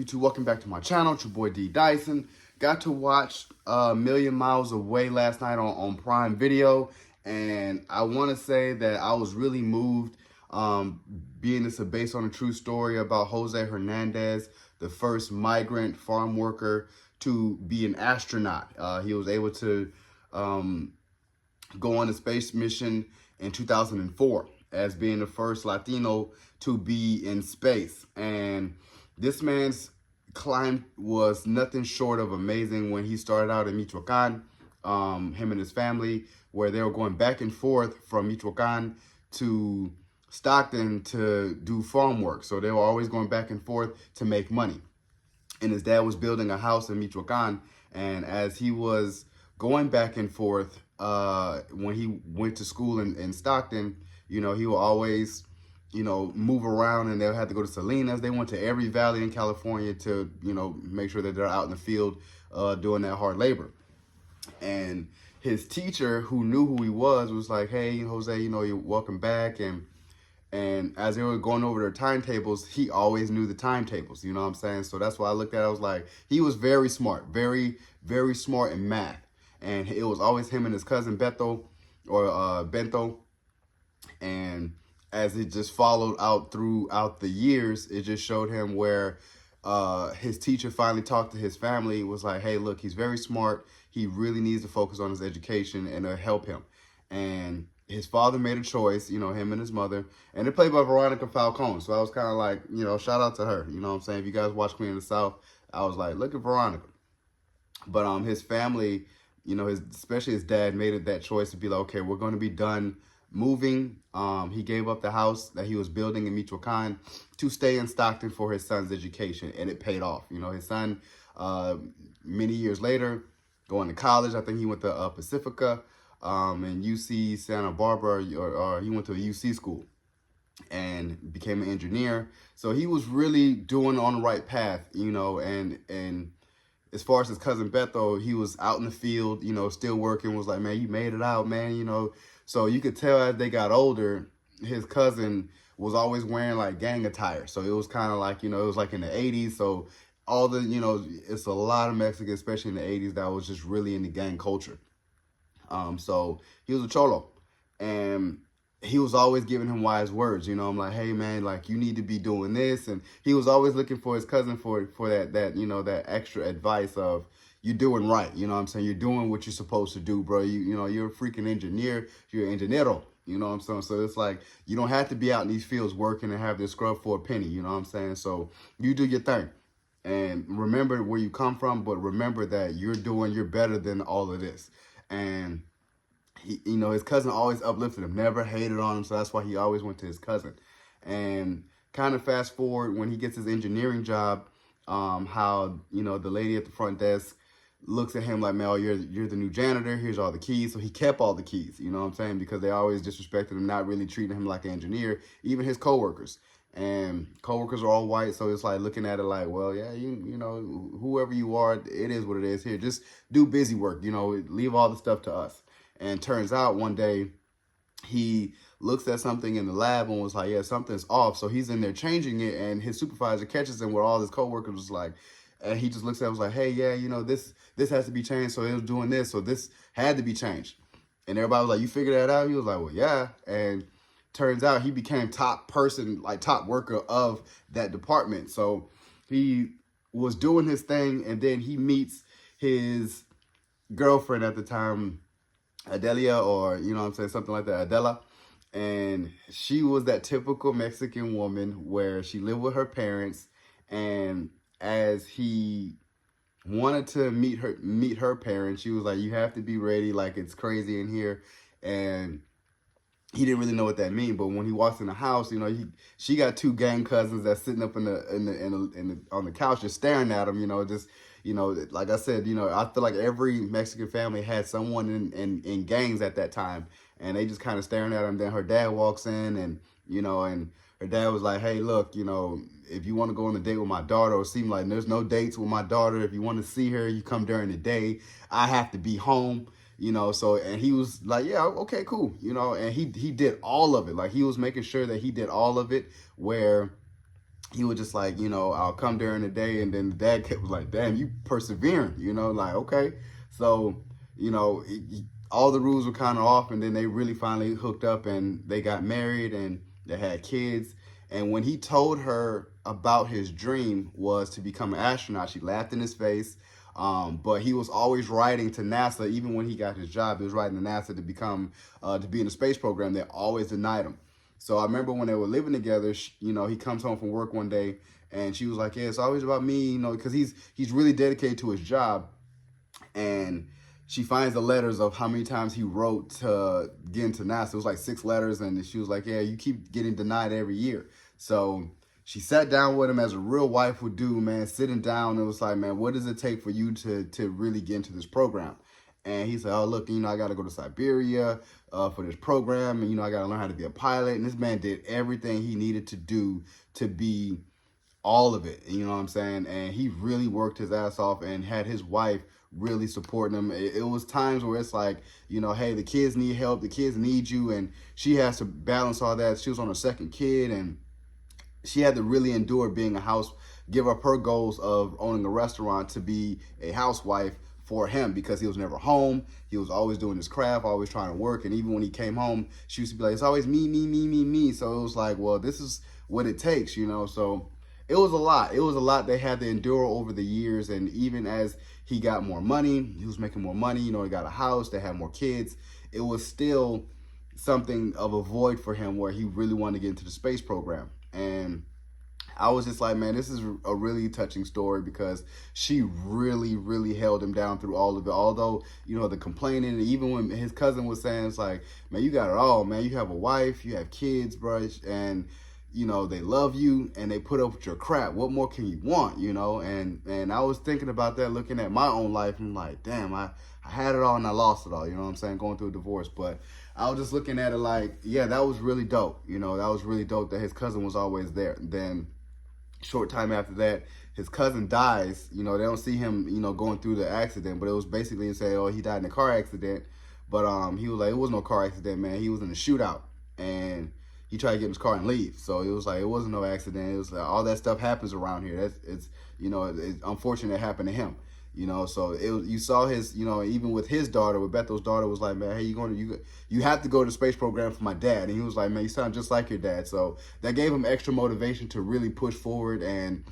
YouTube? Welcome back to my channel. It's your boy D Dyson. Got to watch Million Miles Away last night on Prime Video, and I want to say that I was really moved. Being this is based on a true story about Jose Hernandez, the first migrant farm worker to be an astronaut. He was able to go on a space mission in 2004 as being the first Latino to be in space. And this man's climb was nothing short of amazing when he started out in Michoacan, him and his family, where they were going back and forth from Michoacan to Stockton to do farm work. So they were always going back and forth to make money. And his dad was building a house in Michoacan. And as he was going back and forth, when he went to school in Stockton, you know, he would always, you know, move around, and they'll have to go to Salinas. They went to every valley in California to, you know, make sure that they're out in the field doing that hard labor. And his teacher, who knew who he was like, hey, Jose, you know, you're welcome back. And as they were going over their timetables, he always knew the timetables, you know what I'm saying? So that's why I looked at it, I was like, he was very smart, very, very smart in math. And it was always him and his cousin Bento. And as it just followed out throughout the years, it just showed him where his teacher finally talked to his family, was like, hey, look, he's very smart. He really needs to focus on his education and to help him. And his father made a choice, you know, him and his mother. And they're played by Veronica Falcone. So I was kind of like, you know, shout out to her. You know what I'm saying? If you guys watch Queen of the South, I was like, look at Veronica. But his family, you know, especially his dad, made it that choice to be like, okay, we're going to be done moving. He gave up the house that he was building in Michoacan to stay in Stockton for his son's education, and it paid off. You know, his son, many years later, going to college. I think he went to Pacifica and UC Santa Barbara, or he went to a UC school and became an engineer. So he was really doing on the right path, you know, and as far as his cousin Beto, he was out in the field, you know, still working, was like, man, you made it out, man, you know. So you could tell as they got older, his cousin was always wearing like gang attire. So it was kind of like, you know, it was like in the 80s. So all the, you know, it's a lot of Mexicans, especially in the 80s, that was just really into gang culture. So he was a cholo, and he was always giving him wise words. You know, I'm like, hey man, like you need to be doing this. And he was always looking for his cousin for that, you know, that extra advice of, you're doing right. You know what I'm saying? You're doing what you're supposed to do, bro. You know, you're a freaking engineer. You're an ingeniero. You know what I'm saying? So it's like, you don't have to be out in these fields working and have this scrub for a penny. You know what I'm saying? So you do your thing. And remember where you come from, but remember that you're better than all of this. And he, you know, his cousin always uplifted him, never hated on him. So that's why he always went to his cousin. And kind of fast forward when he gets his engineering job, how, you know, the lady at the front desk looks at him like, man, oh, you're the new janitor. Here's all the keys. So he kept all the keys, you know what I'm saying? Because they always disrespected him, not really treating him like an engineer, even his coworkers. And coworkers are all white, so it's like looking at it like, well, yeah, you know, whoever you are, it is what it is. Here, just do busy work, you know, leave all the stuff to us. And turns out one day he looks at something in the lab and was like, yeah, something's off. So he's in there changing it, and his supervisor catches him where all his coworkers was like, and he just looks at it, was like, hey, yeah, you know, this has to be changed. So it was doing this, so this had to be changed. And everybody was like, you figured that out? He was like, well, yeah. And turns out he became top person, like top worker of that department. So he was doing his thing, and then he meets his girlfriend at the time, Adelia, or, you know what I'm saying, something like that, Adela. And she was that typical Mexican woman where she lived with her parents, and as he wanted to meet her parents, she was like, you have to be ready, like it's crazy in here. And he didn't really know what that meant, but when he walks in the house, you know, she got two gang cousins that's sitting up on the couch just staring at him, you know, just, you know, like I said, you know, I feel like every Mexican family had someone in gangs at that time, and they just kind of staring at him. Then her dad walks in, and, you know, and her dad was like, hey, look, you know, if you want to go on a date with my daughter, it seemed like there's no dates with my daughter. If you want to see her, you come during the day. I have to be home, you know. So, and he was like, yeah, okay, cool, you know. And he did all of it. Like, he was making sure that he did all of it, where he was just like, I'll come during the day. And then the dad was like, damn, you persevering, like, okay. So, all the rules were kind of off, and then they really finally hooked up and they got married and they had kids. And when he told her about his dream was to become an astronaut, she laughed in his face. But he was always writing to NASA. Even when he got his job, he was writing to NASA to be in the space program. They always denied him. So I remember when they were living together, he comes home from work one day and she was like, yeah, it's always about me, because he's really dedicated to his job. And she finds the letters of how many times he wrote to get into NASA. It was like 6 letters. And she was like, yeah, you keep getting denied every year. So she sat down with him as a real wife would do, man, sitting down. And was like, man, what does it take for you to really get into this program? And he said, oh, look, I got to go to Siberia for this program. And, I got to learn how to be a pilot. And this man did everything he needed to do to be all of it. You know what I'm saying? And he really worked his ass off and had his wife really supporting him. It was times where it's like, hey, the kids need help. The kids need you. And she has to balance all that. She was on her second kid, and she had to really endure being give up her goals of owning a restaurant to be a housewife for him, because he was never home. He was always doing his craft, always trying to work. And even when he came home, she used to be like, it's always me, me, me, me, me. So it was like, well, this is what it takes, So it was a lot. It was a lot they had to endure over the years. And even as he got more money, he was making more money, he got a house, they had more kids. It was still something of a void for him where he really wanted to get into the space program. And I was just like, man, this is a really touching story, because she really, really held him down through all of it. Although, the complaining, even when his cousin was saying, it's like, man, you got it all, man. You have a wife, you have kids, bro, and, they love you and they put up with your crap. What more can you want, And I was thinking about that, looking at my own life. And I'm like, damn, I had it all and I lost it all, you know what I'm saying? Going through a divorce. But I was just looking at it like, yeah, that was really dope. That was really dope that his cousin was always there. Then short time after that, his cousin dies. They don't see him, going through the accident, but it was basically to say, oh, he died in a car accident. But he was like, it was no car accident, man. He was in a shootout and he tried to get in his car and leave. So it was like, it wasn't no accident. It was like, all that stuff happens around here. It's unfortunate it happened to him. So you saw his, even with his daughter, with Bethel's daughter, was like, man, hey, you have to go to the space program for my dad. And he was like, man, you sound just like your dad. So that gave him extra motivation to really push forward. And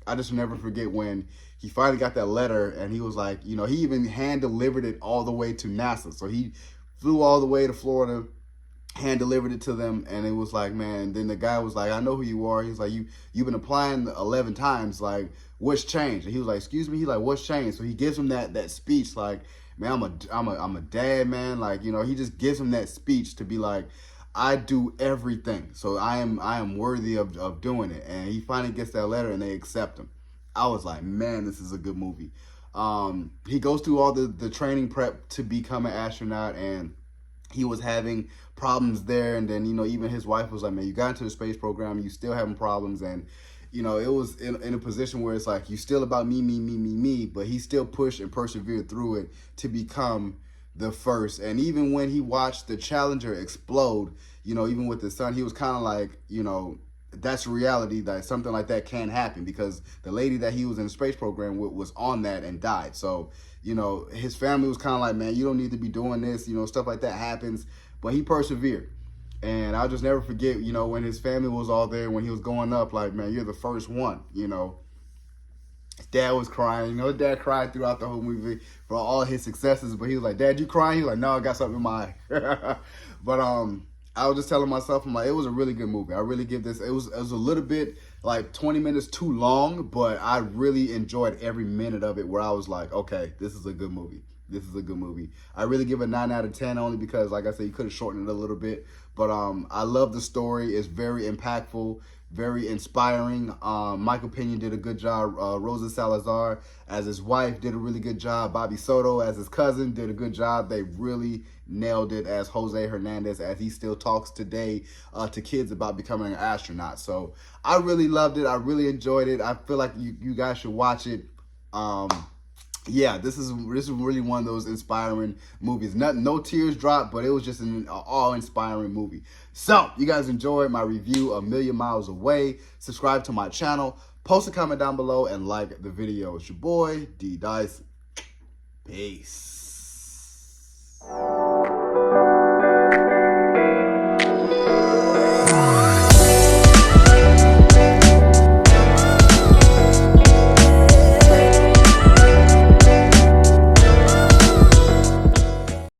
I just never forget when he finally got that letter, and he was like, he even hand delivered it all the way to NASA. So he flew all the way to Florida, hand delivered it to them, and it was like, man. Then the guy was like, I know who you are. He's like, you've been applying 11 times. Like, what's changed? And he was like, excuse me. He's like, what's changed? So he gives him that speech, like, man, I'm a dad, man. Like, he just gives him that speech to be like, I do everything, so I am worthy of doing it. And he finally gets that letter, and they accept him. I was like, man, this is a good movie. He goes through all the training prep to become an astronaut, and he was having problems there. And then, even his wife was like, man, you got into the space program, you still having problems. And, it was in a position where it's like, you still about me, me, me, me, me. But he still pushed and persevered through it to become the first. And even when he watched the Challenger explode, even with his son, he was kind of like, that's reality, that something like that can happen, because the lady that he was in the space program with was on that and died. So, his family was kind of like, man, you don't need to be doing this, stuff like that happens. But he persevered. And I'll just never forget, when his family was all there, when he was going up, like, man, you're the first one, His dad was crying. His dad cried throughout the whole movie for all his successes. But he was like, Dad, you crying? He was like, no, I got something in my eye. But I was just telling myself, I'm like, it was a really good movie. I really give this, it was a little bit like 20 minutes too long, but I really enjoyed every minute of it, where I was like, okay, this is a good movie. This is a good movie. I really give it 9 out of 10, only because, like I said, you could have shortened it a little bit. But I love the story. It's very impactful, very inspiring. Michael Peña did a good job. RosaSalazar as his wife did a really good job. Bobby Soto as his cousin did a good job. They really nailed it as Jose Hernandez, as he still talks today to kids about becoming an astronaut. So I really loved it. I really enjoyed it. I feel like you guys should watch it. yeah, this is really one of those inspiring movies. No tears dropped, but it was just an awe-inspiring movie. So, you guys enjoyed my review of Million Miles Away. Subscribe to my channel. Post a comment down below and like the video. It's your boy, D Dice. Peace.